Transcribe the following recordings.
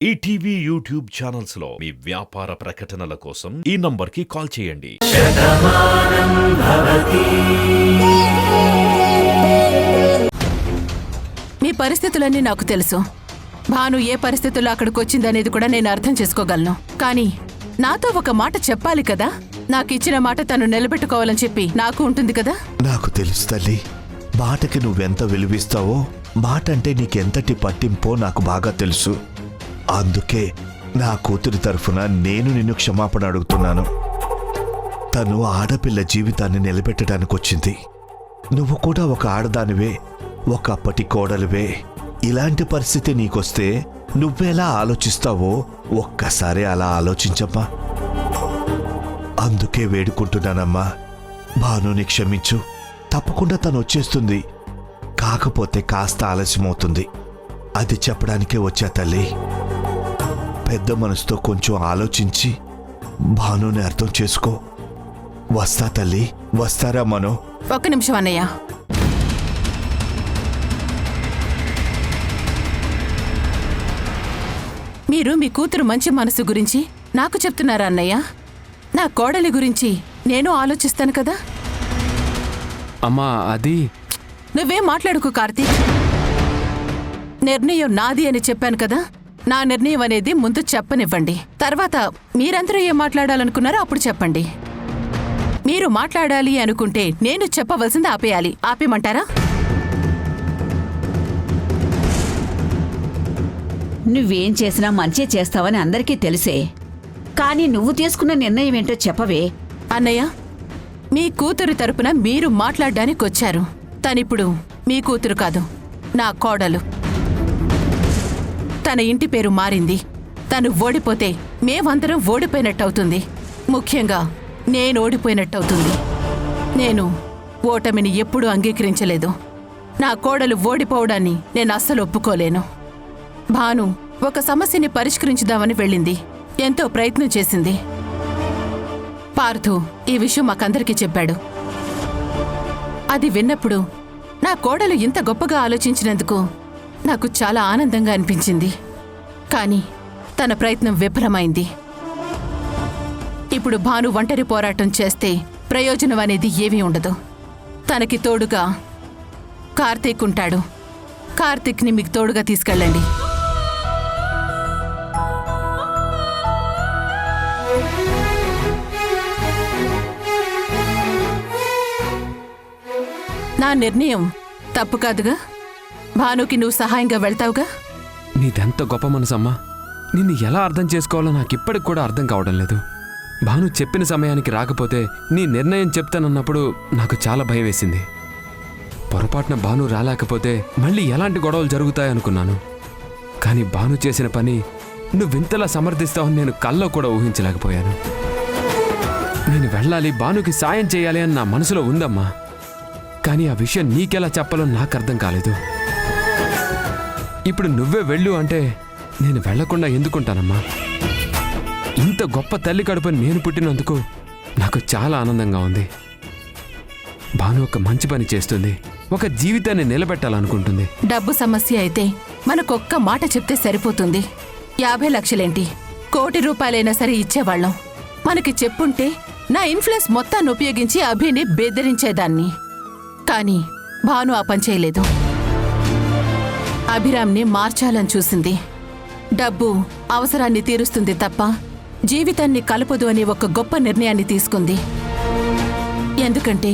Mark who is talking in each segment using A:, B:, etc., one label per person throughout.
A: ETV YouTube channels లో మీ వ్యాపార ప్రకటనల కోసం ఈ నంబర్కి కాల్ చేయండి.
B: మీ పరిస్థితులన్నీ నాకు తెలుసు. భాను ఏ పరిస్థితుల్లో అక్కడికి వచ్చిందనేది కూడా నేను అర్థం చేసుకోగలను. కానీ నాతో ఒక మాట చెప్పాలి కదా. నాకు ఇచ్చిన మాట తను నిలబెట్టుకోవాలని చెప్పి నాకు ఉంటుంది కదా.
C: నాకు తెలుసు తల్లి, మాటకి నువ్వెంత విలువిస్తావో, మాట అంటే నీకెంతటి పట్టింపో నాకు బాగా తెలుసు. అందుకే నా కూతురి తరఫున నేను నిన్ను క్షమాపణ అడుగుతున్నాను. తను ఆడపిల్ల జీవితాన్ని నిలబెట్టడానికి వచ్చింది. నువ్వు కూడా ఒక ఆడదానివే, ఒకప్పటి కోడలివే. ఇలాంటి పరిస్థితి నీకొస్తే నువ్వెలా ఆలోచిస్తావో ఒక్కసారి అలా ఆలోచించమ్మా. అందుకే వేడుకుంటున్నానమ్మా, భానుని క్షమించు. తప్పకుండా తను వచ్చేస్తుంది, కాకపోతే కాస్త ఆలస్యమవుతుంది. అది చెప్పడానికే వచ్చా తల్లి. పెద్ద మనసుతో కొంచెం ఆలోచించి భానుని అర్థం చేసుకో. వస్తా తల్లి, వస్తారా మనో?
B: ఒక్క నిమిషం అన్నయ్య. మీరు మీ కూతురు మంచి మనసు గురించి నాకు చెప్తున్నారా అన్నయ్య? నా కోడలి గురించి నేను ఆలోచిస్తాను కదా.
D: అమ్మా అది
B: నువ్వేం మాట్లాడుకో కార్తీక్. నిర్ణయం నాది అని చెప్పాను కదా. నా నిర్ణయం అనేది ముందు చెప్పనివ్వండి. తర్వాత మీరందరూ ఏం మాట్లాడాలనుకున్నారో అప్పుడు చెప్పండి. మీరు మాట్లాడాలి అనుకుంటే నేను చెప్పవలసింది ఆపేయాలి. ఆపేమంటారా?
E: నువ్వేం చేసినా మంచి చేస్తావని అందరికీ తెలిసే. కానీ నువ్వు తీసుకున్న నిర్ణయం ఏంటో చెప్పవే.
B: అన్నయ్య, మీ కూతురు తరపున మీరు మాట్లాడడానికి వచ్చారు. తనిప్పుడు మీ కూతురు కాదు, నా కోడలు. తన ఇంటి పేరు మారింది. తను ఓడిపోతే మేమందరం ఓడిపోయినట్టవుతుంది. ముఖ్యంగా నేను ఓడిపోయినట్టవుతుంది. నేను ఓటమిని ఎప్పుడూ అంగీకరించలేదు. నా కోడలు ఓడిపోవడాన్ని నేను అస్సలు ఒప్పుకోలేను. భాను ఒక సమస్యని పరిష్కరించుదామని వెళ్ళింది. ఎంతో ప్రయత్నం చేసింది. పార్థు ఈ విషయం మాకందరికీ చెప్పాడు. అది విన్నప్పుడు నా కోడలు ఇంత గొప్పగా ఆలోచించినందుకు నాకు చాలా ఆనందంగా అనిపించింది. కానీ తన ప్రయత్నం విఫలమైంది. ఇప్పుడు భాను ఒంటరి పోరాటం చేస్తే ప్రయోజనం అనేది ఏమీ ఉండదు. తనకి తోడుగా కార్తీక్ ఉంటాడు. కార్తీక్ని మీకు తోడుగా తీసుకెళ్ళండి. నా నిర్ణయం తప్పు కాదుగా. భానుకి నువ్వు సహాయంగా వెళ్తావుగా.
D: నీదెంత గొప్ప మనసమ్మా. నిన్ను ఎలా అర్థం చేసుకోవాలో నాకిప్పటికి కూడా అర్థం కావడం లేదు. భాను చెప్పిన సమయానికి రాకపోతే నీ నిర్ణయం చెప్తానన్నప్పుడు నాకు చాలా భయం వేసింది. పొరపాటున భాను రాలేకపోతే మళ్ళీ ఎలాంటి గొడవలు జరుగుతాయనుకున్నాను. కానీ భాను చేసిన పని నువ్వింతలా సమర్థిస్తావని నేను కల్లో కూడా ఊహించలేకపోయాను. నేను వెళ్ళాలి, భానుకి సాయం చేయాలి అని నా మనసులో ఉందమ్మా. కానీ ఆ విషయం నీకెలా చెప్పాలో నాకు అర్థం కాలేదు. ఇప్పుడు నువ్వే వెళ్ళు అంటే నేను వెళ్లకుండా ఎందుకుంటానమ్మా? ఇంత గొప్ప తల్లి కడుపుని నేను పుట్టినందుకు నాకు చాలా ఆనందంగా ఉంది. భాను ఒక మంచి పని చేస్తుంది. ఒక జీవితాన్ని నిలబెట్టాలనుకుంటుంది.
B: డబ్బు సమస్య అయితే మనకొక్క మాట చెప్తే సరిపోతుంది. 50 లక్షలేంటి, 1 కోటి రూపాయలైనా సరే ఇచ్చేవాళ్ళం. మనకి చెప్పుంటే నా ఇన్ఫ్లుయెన్స్ మొత్తాన్ని ఉపయోగించి అభిని బెదిరించేదాన్ని. కానీ భాను ఆ పని చేయలేదు. అభిరామ్ని మార్చాలని చూసింది. డబ్బు అవసరాన్ని తీరుస్తుంది తప్ప జీవితాన్ని కలపదు అనే ఒక గొప్ప నిర్ణయాన్ని తీసుకుంది. ఎందుకంటే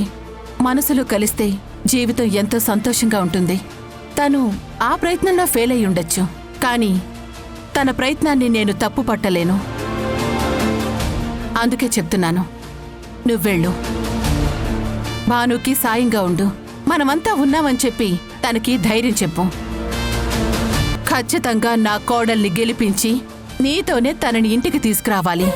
B: మనసులు కలిస్తే జీవితం ఎంతో సంతోషంగా ఉంటుంది. తను ఆ ప్రయత్నంలో ఫెయిల్ అయి ఉండొచ్చు. కానీ తన ప్రయత్నాన్ని నేను తప్పు పట్టలేను. అందుకే చెప్తున్నాను, నువ్వెళ్ళు. భానుకి సాయంగా ఉండు. మనమంతా ఉన్నామని చెప్పి తనకి ధైర్యం చెప్పు. ఖచ్చితంగా నా కోడల్ని గెలిపించి నీతోనే తనని ఇంటికి తీసుకురావాలి.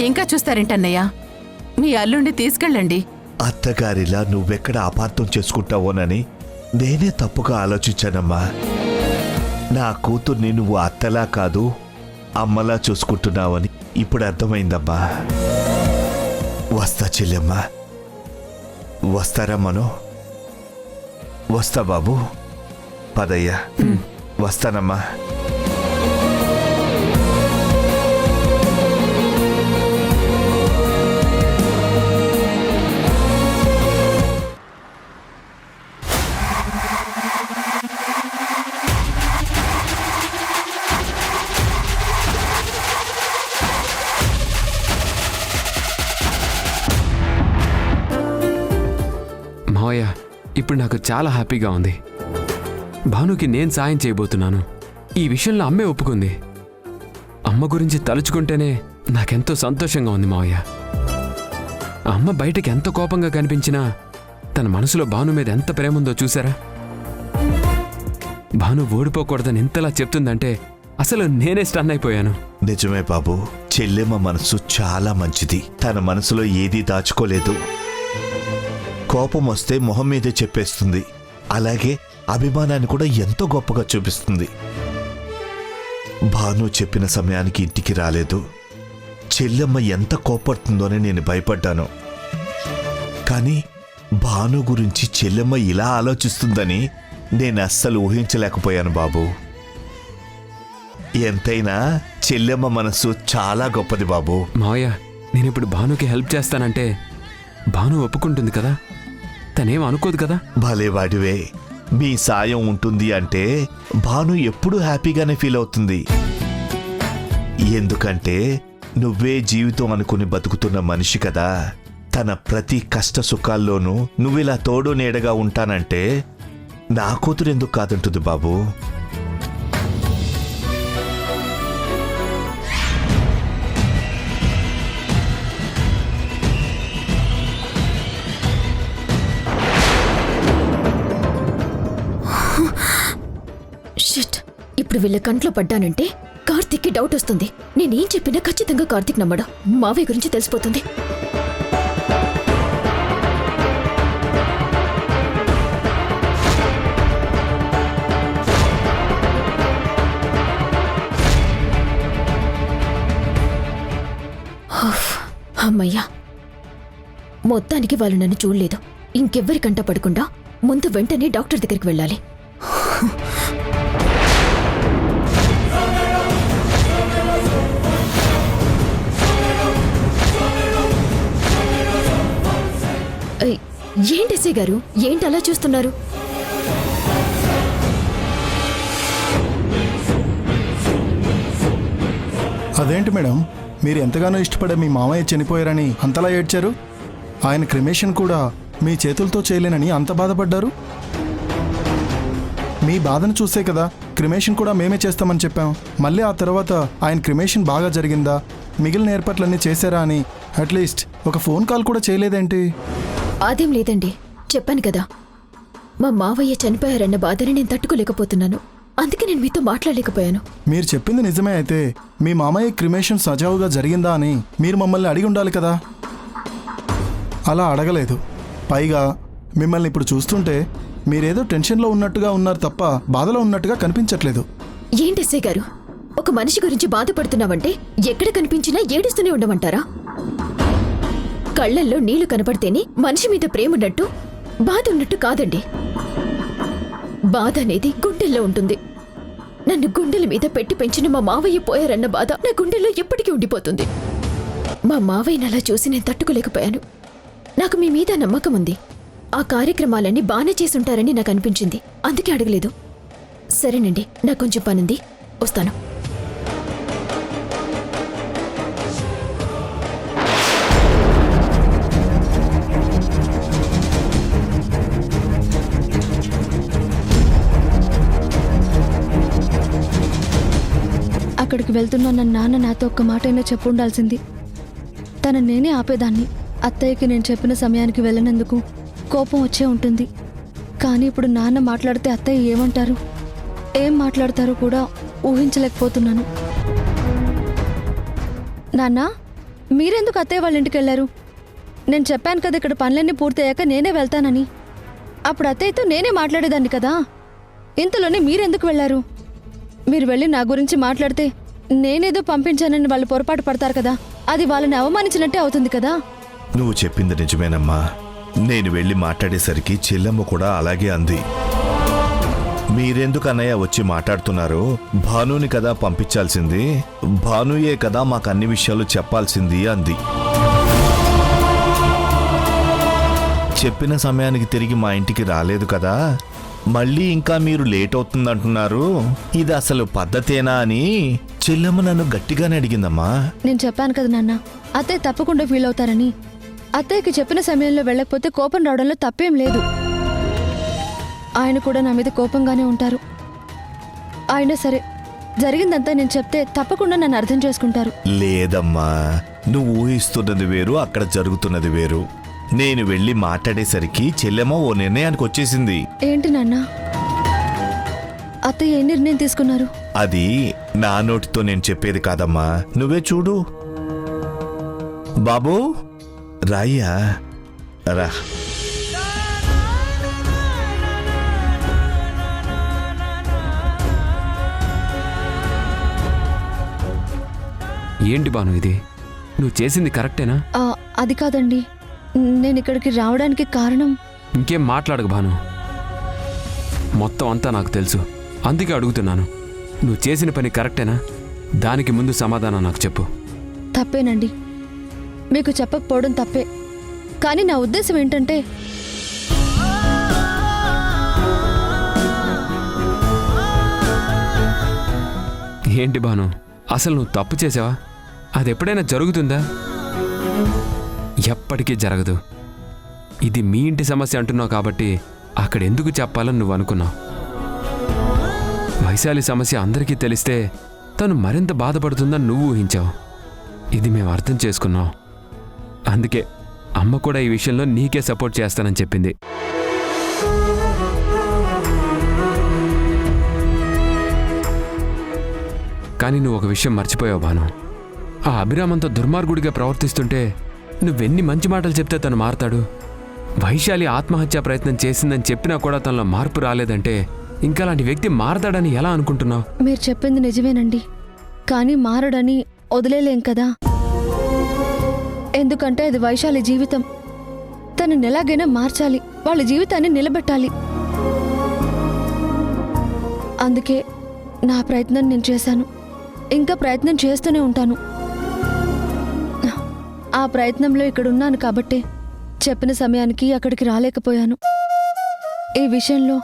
B: ఇంకా చూస్తారేంటన్నయ్య? మీ అల్లుండి తీసుకెళ్ళండి.
C: అత్తగారిలా నువ్వెక్కడ అపార్థం చేసుకుంటావోనని నేనే తప్పుగా ఆలోచించానమ్మా. నా కూతుర్ని నువ్వు అత్తలా కాదు, అమ్మలా చూసుకుంటున్నావని ఇప్పుడు అర్థమైందమ్మా. వస్తా చెల్లెమ్మా. వస్తారా మనో? వస్తా బాబు. పదయ్యా. వస్తానమ్మా.
D: మావయ్య, ఇప్పుడు నాకు చాలా హ్యాపీగా ఉంది. భానుకి నేను సాయం చేయబోతున్నాను. ఈ విషయంలో అమ్మే ఒప్పుకుంది. అమ్మ గురించి తలుచుకుంటేనే నాకెంతో సంతోషంగా ఉంది మావయ్య. అమ్మ బయటకి ఎంత కోపంగా కనిపించినా తన మనసులో భాను మీద ఎంత ప్రేమ ఉందో చూసారా? భాను ఓడిపోకూడదని ఇంతలా చెప్తుందంటే అసలు నేనే స్టన్ అయిపోయాను.
C: నిజమే బాబు, చెల్లెమ్మ మనసు చాలా మంచిది. తన మనసులో ఏదీ దాచుకోలేదు. కోపం వస్తే మొహం మీదే చెప్పేస్తుంది. అలాగే అభిమానాన్ని కూడా ఎంతో గొప్పగా చూపిస్తుంది. భాను చెప్పిన సమయానికి ఇంటికి రాలేదు. చెల్లెమ్మ ఎంత కోపడుతుందోనే నేను భయపడ్డాను. కానీ భాను గురించి చెల్లెమ్మ ఇలా ఆలోచిస్తుందని నేను అస్సలు ఊహించలేకపోయాను బాబు. ఎంతైనా చెల్లెమ్మ మనసు చాలా గొప్పది బాబు.
D: మావయ్య, నేనిప్పుడు భానుకి హెల్ప్ చేస్తానంటే భాను ఒప్పుకుంటుంది కదా? తనేం అనుకోదు కదా?
C: భలేవాడివే. మీ సాయం ఉంటుంది అంటే భాను ఎప్పుడూ హ్యాపీగానే ఫీల్ అవుతుంది. ఎందుకంటే నువ్వే జీవితం అనుకుని బతుకుతున్న మనిషి కదా. తన ప్రతి కష్ట సుఖాల్లోనూ నువ్విలా తోడు నీడగా ఉంటానంటే నా కూతురు ఎందుకు కాదంటుంది బాబు.
F: షిట్, ఇప్పుడు వీళ్ళ కంట్లో పడ్డానంటే కార్తీక్కి డౌట్ వస్తుంది. నేనేం చెప్పినా ఖచ్చితంగా కార్తీక్ నమ్మడా. మావయ్య గురించి తెలిసిపోతుంది. అమ్మయ్యా, మొత్తానికి వాళ్ళు నన్ను చూడలేదు. ఇంకెవ్వరి కంట పడకుండా ముందు వెంటనే డాక్టర్ దగ్గరికి వెళ్ళాలి. ఏంటి ఎస్ఐ గారు, ఏంటి అలా చూస్తున్నారు?
G: అదేంటి మేడం, మీరు ఎంతగానో ఇష్టపడే మీ మామయ్య చనిపోయారని అంతలా ఏడ్చారు. ఆయన క్రిమేషన్ కూడా మీ చేతులతో చేయలేనని అంత బాధపడ్డారు. మీ బాధను చూసే కదా క్రిమేషన్ కూడా మేమే చేస్తామని చెప్పాం. మళ్ళీ ఆ తర్వాత ఆయన క్రిమేషన్ బాగా జరిగిందా, మిగిలిన ఏర్పాట్లన్నీ చేశారా అని అట్లీస్ట్ ఒక ఫోన్ కాల్ కూడా చేయలేదేంటి?
F: అదేం లేదండి, చెప్పాను కదా, మా మావయ్య చనిపోయారన్న బాధని నేను తట్టుకోలేకపోతున్నాను. అందుకే నేను మీతో మాట్లాడలేకపోయాను.
G: మీరు చెప్పింది నిజమే అయితే మీ మామయ్య క్రిమేషన్ సజావుగా జరిగిందా అని మీరు మమ్మల్ని అడిగి ఉండాలి కదా. అలా అడగలేదు. పైగా మిమ్మల్ని ఇప్పుడు చూస్తుంటే మీరేదో టెన్షన్లో ఉన్నట్టుగా ఉన్నారు తప్ప బాధలో ఉన్నట్టుగా కనిపించట్లేదు.
F: ఏంటి ఎస్ఐ గారు, ఒక మనిషి గురించి బాధపడుతున్నావంటే ఎక్కడ కనిపించినా ఏడుస్తూనే ఉండమంటారా? కళ్ళల్లో నీళ్లు కనపడితేనే మనిషి మీద ప్రేమ ఉన్నట్టు, బాధ ఉన్నట్టు కాదండి. బాధ అనేది గుండెల్లో ఉంటుంది. నన్ను గుండెల మీద పెట్టి పెంచిన మా మావయ్య పోయారన్న బాధ నా గుండెల్లో ఎప్పటికీ ఉండిపోతుంది. మా మావయ్యని అలా చూసి నేను తట్టుకోలేకపోయాను. నాకు మీ మీద నమ్మకం ఉంది. ఆ కార్యక్రమాలన్నీ బానే చేసుంటారని నాకు అనిపించింది. అందుకే అడగలేదు. సరేనండి, నాకు కొంచెం పనుంది, వస్తాను.
H: అక్కడికి వెళ్తున్నా నన్ను నాన్న నాతో ఒక్క మాటైనా చెప్పు ఉండాల్సింది. తను నేనే ఆపేదాన్ని. అత్తయ్యకి నేను చెప్పిన సమయానికి వెళ్ళనందుకు కోపం వచ్చే ఉంటుంది. కానీ ఇప్పుడు నాన్న మాట్లాడితే అత్తయ్య ఏమంటారు, ఏం మాట్లాడతారో కూడా ఊహించలేకపోతున్నాను. నాన్న, మీరెందుకు అత్తయ్య వాళ్ళ ఇంటికి వెళ్ళారు? నేను చెప్పాను కదా ఇక్కడ పనులన్నీ పూర్తయ్యాక నేనే వెళ్తానని. అప్పుడు అత్తయ్యతో నేనే మాట్లాడేదాన్ని కదా. ఇంతలోనే మీరెందుకు వెళ్ళారు? మీరు వెళ్ళి నా గురించి మాట్లాడితే నేనేదో పంపించానని వాళ్ళు పొరపాటు పడతారు కదా. అది వాళ్ళని అవమానించినట్టే అవుతుంది కదా.
C: నువ్వు చెప్పింది నిజమేనమ్మా. నేను వెళ్ళి మాట్లాడేసరికి చెల్లెమ్మ కూడా అలాగే అంది. మీరెందుకు అన్నయ్య వచ్చి మాట్లాడుతున్నారు? భానుని కదా పంపించాల్సింది, భానుయే కదా మాకు అన్ని విషయాలు చెప్పాల్సింది అంది. చెప్పిన సమయానికి తిరిగి మా ఇంటికి రాలేదు కదా, మళ్ళీ ఇంకా మీరు లేట్ అవుతుందంటున్నారు, ఇది అసలు పద్ధతేనా అని చెల్లెమ్మ నన్ను గట్టిగానే అడిగిందమ్మా.
H: నేను చెప్పాను కదా నాన్న, అత్తయ్య తప్పకుండా ఫీల్ అవుతారని. అత్తయ్యకి చెప్పిన సమయంలో వెళ్ళకపోతే కోపం రావడంలో తప్పేం లేదు. ఆయన కూడా నా మీద కోపంగానే ఉంటారు. అయినా సరే జరిగిందంతా నేను చెప్తే తప్పకుండా నన్ను అర్థం చేసుకుంటారు.
C: లేదమ్మా, నువ్వు ఊహిస్తున్నది వేరు, అక్కడ జరుగుతున్నది వేరు. నేను వెళ్ళి మాట్లాడేసరికి చెల్లెమ్మ ఓ నిర్ణయానికి వచ్చేసింది.
H: ఏంటి నాన్న? అత్తయ్య ఏ నిర్ణయం తీసుకున్నారు?
C: అది నా నోటితో నేను చెప్పేది కాదమ్మా, నువ్వే చూడు. బాబు రాయ్యా, రా.
D: ఏంటి బాను ఇది? నువ్వు చేసింది కరెక్టేనా?
H: అది కాదండి, నేను ఇక్కడికి రావడానికి కారణం.
D: ఇంకేం మాట్లాడకు భాను, మొత్తం అంతా నాకు తెలుసు. అందుకే అడుగుతున్నాను, నువ్వు చేసిన పని కరెక్టేనా? దానికి ముందు సమాధానం నాకు చెప్పు.
H: తప్పేనండి, మీకు చెప్పకపోవడం తప్పే. కానీ నా ఉద్దేశం ఏంటంటే,
D: ఏంటి భాను, అసలు నువ్వు తప్పు చేసావా? అది ఎప్పుడైనా జరుగుతుందా? ఎప్పటికీ జరగదు. ఇది మీ ఇంటి సమస్య అంటున్నావు కాబట్టి అక్కడ ఎందుకు చెప్పాలని నువ్వు అనుకున్నావు. వైశాలి సమస్య అందరికీ తెలిస్తే తను మరింత బాధపడుతుందని నువ్వు ఊహించావు. ఇది మేము అర్థం చేసుకున్నాం. అందుకే అమ్మ కూడా ఈ విషయంలో నీకే సపోర్ట్ చేస్తానని చెప్పింది. కానీ నువ్వు ఒక విషయం మర్చిపోయావు భాను. ఆ అభిరామంతో దుర్మార్గుడిగా ప్రవర్తిస్తుంటే నువ్వెన్ని మంచి మాటలు చెప్తే తను మారతాడు? వైశాలి ఆత్మహత్యా ప్రయత్నం చేసిందని చెప్పినా కూడా తనలో మార్పు రాలేదంటే ఇంకా అలాంటి వ్యక్తి మారతాడని ఎలా అనుకుంటున్నావు?
H: మీరు చెప్పింది నిజమేనండి, కానీ మారడని వదిలేలేం కదా. ఎందుకంటే అది వైశాలి జీవితం. తనని ఎలాగైనా మార్చాలి, వాళ్ళ జీవితాన్ని నిలబెట్టాలి. అందుకే నా ప్రయత్నం నేను చేశాను, ఇంకా ప్రయత్నం చేస్తూనే ఉంటాను. ఆ ప్రయత్నంలో ఇక్కడ ఉన్నాను కాబట్టే చెప్పిన సమయానికి అక్కడికి రాలేకపోయాను. ఈ విషయంలో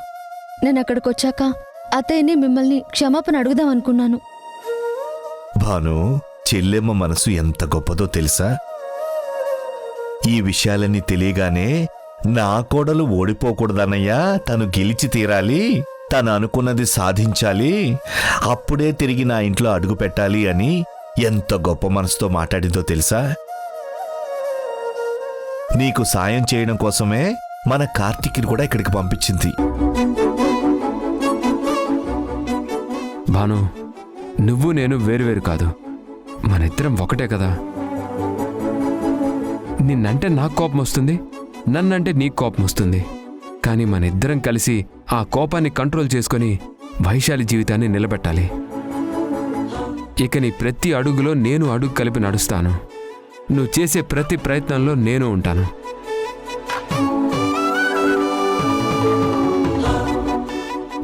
H: నేను అక్కడికి వచ్చాక అత్తయ్యని మిమ్మల్ని క్షమాపణ అడుగుదాం అనుకున్నాను.
C: భాను, చెల్లెమ్మ మనసు ఎంత గొప్పదో తెలుసా? ఈ విషయాలన్నీ తెలియగానే నా కోడలు ఓడిపోకూడదన్నయ్యా, తను గెలిచి తీరాలి, తను అనుకున్నది సాధించాలి, అప్పుడే తిరిగి నా ఇంట్లో అడుగు పెట్టాలి అని ఎంత గొప్ప మనసుతో మాట్లాడిందో తెలుసా? నీకు సాయం చేయడం కోసమే మన కార్తీక్ని కూడా ఇక్కడికి పంపించింది.
D: భాను, నువ్వు నేను వేరువేరు కాదు, మనిద్దరం ఒకటే కదా. నిన్నంటే నాకు కోపం వస్తుంది, నన్నంటే నీకు కోపం వస్తుంది. కానీ మనిద్దరం కలిసి ఆ కోపాన్ని కంట్రోల్ చేసుకొని వైశాలి జీవితాన్ని నిలబెట్టాలి. ఇక నీ ప్రతి అడుగులో నేను అడుగు కలిపి నడుస్తాను. నువ్వు చేసే ప్రతి ప్రయత్నంలో నేను ఉంటాను.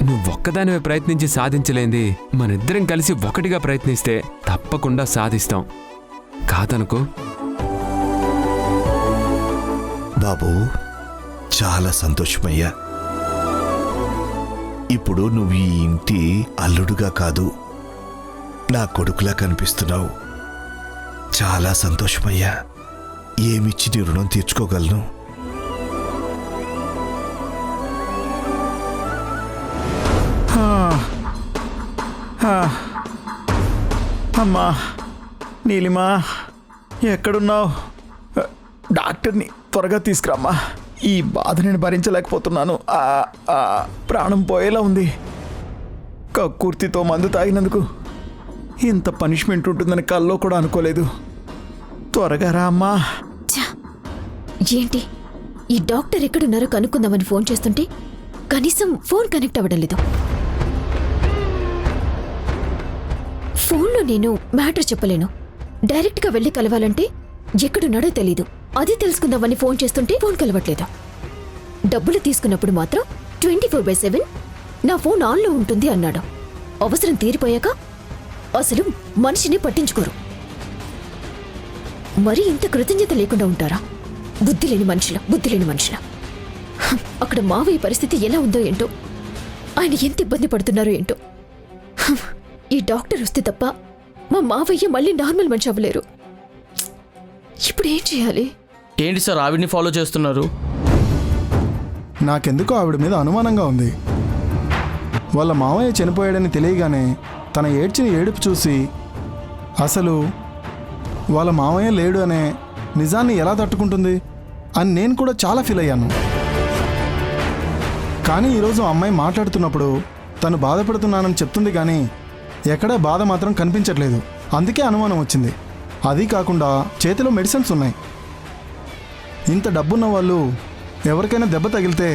D: నువ్వొక్కదానివే ప్రయత్నించి సాధించలేంది మనిద్దరం కలిసి ఒకటిగా ప్రయత్నిస్తే తప్పకుండా సాధిస్తాం. కాదనుకో.
C: బాబు, చాలా సంతోషమయ్యా. ఇప్పుడు నువ్వు ఈ ఇంటి అల్లుడుగా కాదు, నా కొడుకులా కనిపిస్తున్నావు. చాలా సంతోషమయ్యా. ఏమిచ్చి నీ రుణం తీర్చుకోగలను?
G: అమ్మా నీలిమా, ఎక్కడున్నావు? డాక్టర్ని త్వరగా తీసుకురమ్మా. ఈ బాధ నేను భరించలేకపోతున్నాను. ప్రాణం పోయేలా ఉంది. కక్కుర్తితో మందు తాగినందుకు ఇంత పనిష్మెంట్ ఉంటుందని కల్లో కూడా అనుకోలేదు. త్వరగా రా అమ్మా.
F: ఏంటి ఈ డాక్టర్ ఎక్కడున్నారో కనుక్కుందామని ఫోన్ చేస్తుంటే కనీసం ఫోన్ కనెక్ట్ అవ్వడం లేదు. ఫోన్లో నేను మ్యాటర్ చెప్పలేను. డైరెక్ట్గా వెళ్ళి కలవాలంటే ఎక్కడున్నాడో తెలీదు. అది తెలుసుకుందామని ఫోన్ చేస్తుంటే ఫోన్ కలవట్లేదు. డబ్బులు తీసుకున్నప్పుడు మాత్రం 24/7 నా ఫోన్ ఆన్లో ఉంటుంది అన్నాడు. అవసరం తీరిపోయాక అసలు మనిషిని పట్టించుకోరు. మరి ఇంత కృతజ్ఞత లేకుండా ఉంటారా? బుద్ధి లేని మనుషుల. అక్కడ మావయ్య పరిస్థితి ఎలా ఉందో ఏంటో, ఆయన ఎంత ఇబ్బంది పడుతున్నారో ఏంటో. ఈ డాక్టర్ వస్తే తప్ప మా మావయ్య మళ్ళీ నార్మల్ మనిషి అవ్వలేరు. ఇప్పుడు ఏం చేయాలి?
I: ఏంటి సార్ ఆవిడ్ని ఫాలో చేస్తున్నారు?
G: నాకెందుకో ఆవిడ మీద అనుమానంగా ఉంది. వాళ్ళ మామయ్య చనిపోయాడని తెలియగానే తన ఏడ్చిన ఏడుపు చూసి అసలు వాళ్ళ మామయ్య లేడు అనే నిజాన్ని ఎలా తట్టుకుంటుంది అని నేను కూడా చాలా ఫీల్ అయ్యాను. కానీ ఈరోజు అమ్మాయి మాట్లాడుతున్నప్పుడు తను బాధపడుతున్నానని చెప్తుంది, కానీ ఎక్కడా బాధ మాత్రం కనిపించట్లేదు. అందుకే అనుమానం వచ్చింది. అది కాకుండా చేతిలో మెడిసిన్స్ ఉన్నాయి. ఇంత డబ్బున్న వాళ్ళు ఎవరికైనా దెబ్బ తగిలితే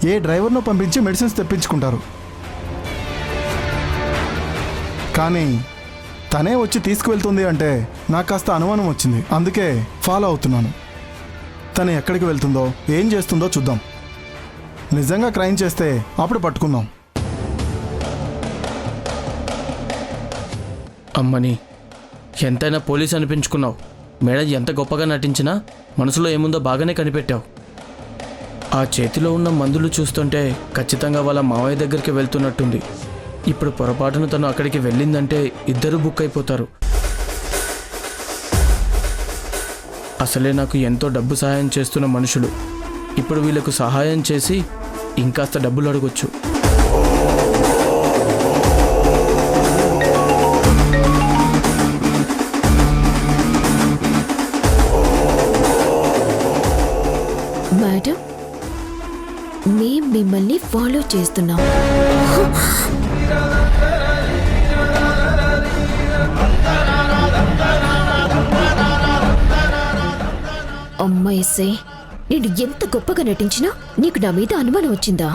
G: ఏ డ్రైవర్ను పంపించి మెడిసిన్స్ తెప్పించుకుంటారు. కానీ తనే వచ్చి తీసుకువెళ్తుంది అంటే నాకు కాస్త అనుమానం వచ్చింది. అందుకే ఫాలో అవుతున్నాను. తను ఎక్కడికి వెళ్తుందో ఏం చేస్తుందో చూద్దాం. నిజంగా క్రైమ్ చేస్తే అప్పుడు పట్టుకుందాం.
I: అమ్మని ఎంతైనా పోలీస్ అనిపించుకున్నావు. మేడం ఎంత గొప్పగా నటించినా మనసులో ఏముందో బాగానే కనిపెట్టావు. ఆ చేతిలో ఉన్న మందులు చూస్తుంటే ఖచ్చితంగా వాళ్ళ మావయ్య దగ్గరికి వెళ్తున్నట్టుంది. ఇప్పుడు పొరపాటున తను అక్కడికి వెళ్ళిందంటే ఇద్దరు బుక్ అయిపోతారు. అసలే నాకు ఎంతో డబ్బు సహాయం చేస్తున్న మనుషులు ఇప్పుడు వీళ్ళకు సహాయం చేసి ఇంకాస్త డబ్బులు అడగొచ్చు.
F: మేడం, మేం మిమ్మల్ని ఫాలో చేస్తున్నాం. అమ్మాయిసే, నేను ఎంత గొప్పగా నటించినా నీకు నా మీద అనుమానం వచ్చిందా?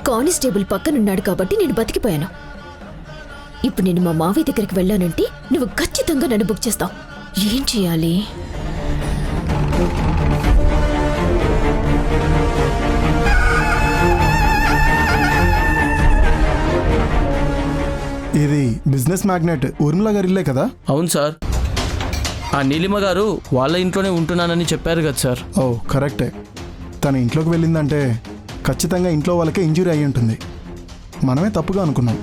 F: కానిస్టేబుల్ పక్కనున్నాడు కాబట్టి నేను బతికిపోయాను. ఇప్పుడు నేను మా మావయ్య దగ్గరికి వెళ్ళానంటే నువ్వు ఖచ్చితంగా నన్ను బుక్ చేస్తావు. ఏం చేయాలి?
G: ఇది బిజినెస్ మ్యాగ్నెట్ ఊర్మిళ గారి ఇల్లే కదా?
I: అవును సార్, ఆ నీలిమ గారు వాళ్ళ ఇంట్లోనే ఉంటున్నానని చెప్పారు కదా సార్.
G: ఓ కరెక్టే. తన ఇంట్లోకి వెళ్ళిందంటే ఖచ్చితంగా ఇంట్లో వాళ్ళకే ఇంజురీ అయి ఉంటుంది. మనమే తప్పుగా అనుకున్నాం.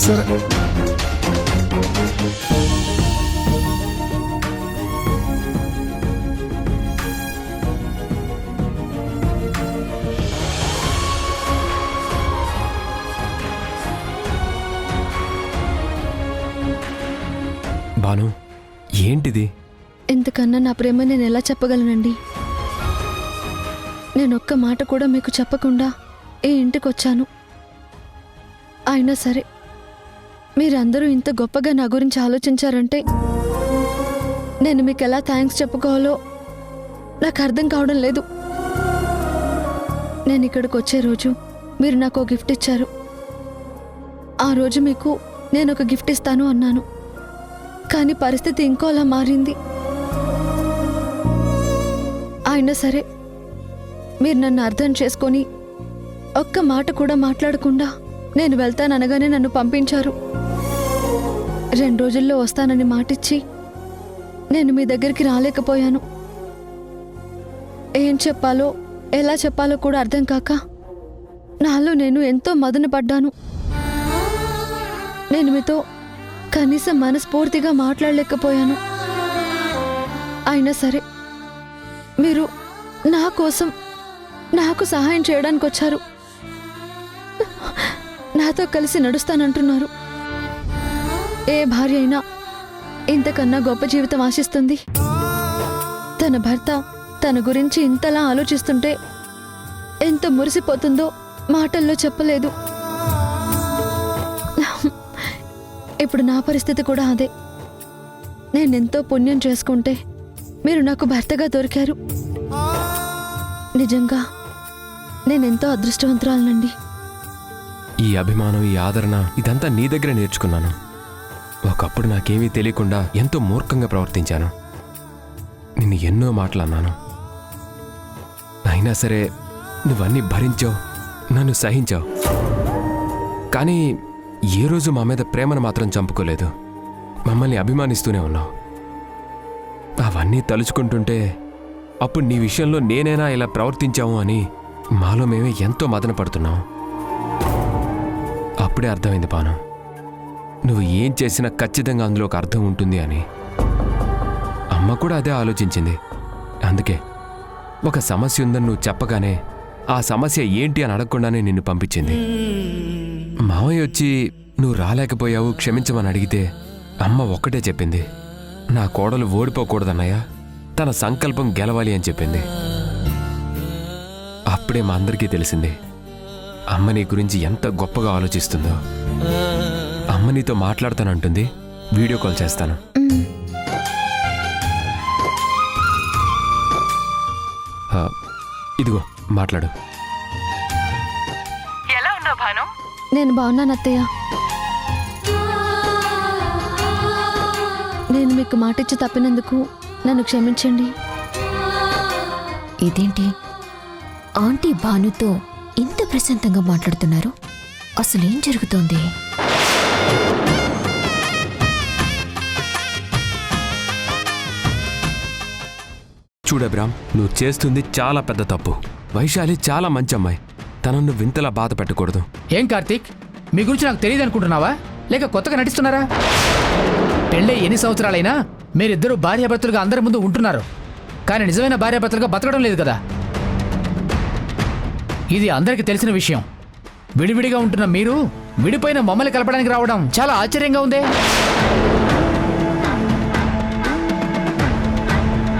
G: సరే,
D: భాను, ఏంటిది?
H: ఇంతకన్నా నా ప్రేమ నేను ఎలా చెప్పగలనండి? నేను ఒక్క మాట కూడా మీకు చెప్పకుండా ఈ ఇంటికి వచ్చాను. అయినా సరే మీరందరూ ఇంత గొప్పగా నా గురించి ఆలోచించారంటే నేను మీకు ఎలా థ్యాంక్స్ చెప్పుకోవాలో నాకు అర్థం కావడం లేదు. నేను ఇక్కడికి వచ్చే రోజు మీరు నాకు ఒక గిఫ్ట్ ఇచ్చారు. ఆ రోజు మీకు నేను ఒక గిఫ్ట్ ఇస్తాను అన్నాను. కానీ పరిస్థితి ఇంకోలా మారింది. అయినా సరే మీరు నన్ను అర్థం చేసుకొని ఒక్క మాట కూడా మాట్లాడకుండా నేను వెళ్తాననగానే నన్ను పంపించారు. 2 రోజుల్లో వస్తానని మాటిచ్చి నేను మీ దగ్గరికి రాలేకపోయాను. ఏం చెప్పాలో ఎలా చెప్పాలో కూడా అర్థం కాక నాలో నేను ఎంతో మదన పడ్డాను. నేను మీతో కనీసం మనస్ఫూర్తిగా మాట్లాడలేకపోయాను. అయినా సరే మీరు నా కోసం నాకు సహాయం చేయడానికి వచ్చారు. నాతో కలిసి నడుస్తానంటున్నారు. ఏ భార్య అయినా ఇంతకన్నా గొప్ప జీవితం ఆశిస్తుంది. తన భర్త తన గురించి ఇంతలా ఆలోచిస్తుంటే ఎంత మురిసిపోతుందో మాటల్లో చెప్పలేదు. ఇప్పుడు నా పరిస్థితి కూడా అదే. నేనెంతో పుణ్యం చేసుకుంటే మీరు నాకు భర్తగా దొరికారు. నిజంగా నేనెంతో అదృష్టవంతురాలనండి.
D: ఈ అభిమానం, ఈ ఆదరణ ఇదంతా నీ దగ్గర నేర్చుకున్నాను. ఒకప్పుడు నాకేమీ తెలియకుండా ఎంతో మూర్ఖంగా ప్రవర్తించాను. నిన్ను ఎన్నో మాటలు అన్నాను. అయినా సరే నువ్వన్నీ భరించావు, నన్ను సహించావు. కానీ ఏ రోజు మా మీద ప్రేమను మాత్రం చంపుకోలేదు. మమ్మల్ని అభిమానిస్తూనే ఉన్నావు. అవన్నీ తలుచుకుంటుంటే అప్పుడు నీ విషయంలో నేనైనా ఇలా ప్రవర్తించాము అని మాలో మేమే ఎంతో మదన పడుతున్నాం. అప్పుడే అర్థమైంది బాను, నువ్వు ఏం చేసినా ఖచ్చితంగా అందులో ఒక అర్థం ఉంటుంది అని. అమ్మ కూడా అదే ఆలోచించింది. అందుకే ఒక సమస్య ఉందని నువ్వు చెప్పగానే ఆ సమస్య ఏంటి అని అడగకుండానే నిన్ను పంపించింది. మావయ్య వచ్చి నువ్వు రాలేకపోయావు క్షమించమని అడిగితే అమ్మ ఒక్కటే చెప్పింది, నా కోడలు ఓడిపోకూడదన్నయ్య, తన సంకల్పం గెలవాలి అని చెప్పింది. అప్పుడే మా అందరికీ తెలిసింది అమ్మ నీ గురించి ఎంత గొప్పగా ఆలోచిస్తుందో. అమ్మ నీతో మాట్లాడతానంటుంది, వీడియో కాల్ చేస్తాను. ఇదిగో మాట్లాడు.
B: ఎలా ఉన్నావు భాను?
H: నేను బాగున్నాను అత్తయ్య. నేను మీకు మాట ఇచ్చి తప్పినందుకు నన్ను క్షమించండి.
F: ఇదేంటి ఆంటీ భానుతో ఇంత ప్రశాంతంగా మాట్లాడుతున్నారు? అసలేం జరుగుతోంది?
D: చూడబ్రామ్, నువ్వు చేస్తుంది చాలా పెద్ద తప్పు. వైశాలి చాలా మంచి అమ్మాయి, తనను వింతలా బాధ పెట్టకూడదు.
J: ఏం కార్తీక్, మీ గురించి నాకు తెలియదు అనుకుంటున్నావా? లేక కొత్తగా నటిస్తున్నారా? పెళ్ళై ఎన్ని సంవత్సరాలైనా మీరిద్దరూ భార్యాభర్తలుగా అందరి ముందు ఉంటున్నారు, కానీ నిజమైన భార్యాభర్తలుగా బతకడం లేదు కదా. ఇది అందరికీ తెలిసిన విషయం. విడివిడిగా ఉంటున్న మీరు విడిపోయిన మమ్మల్ని కలపడానికి రావడం చాలా ఆశ్చర్యంగా ఉందే.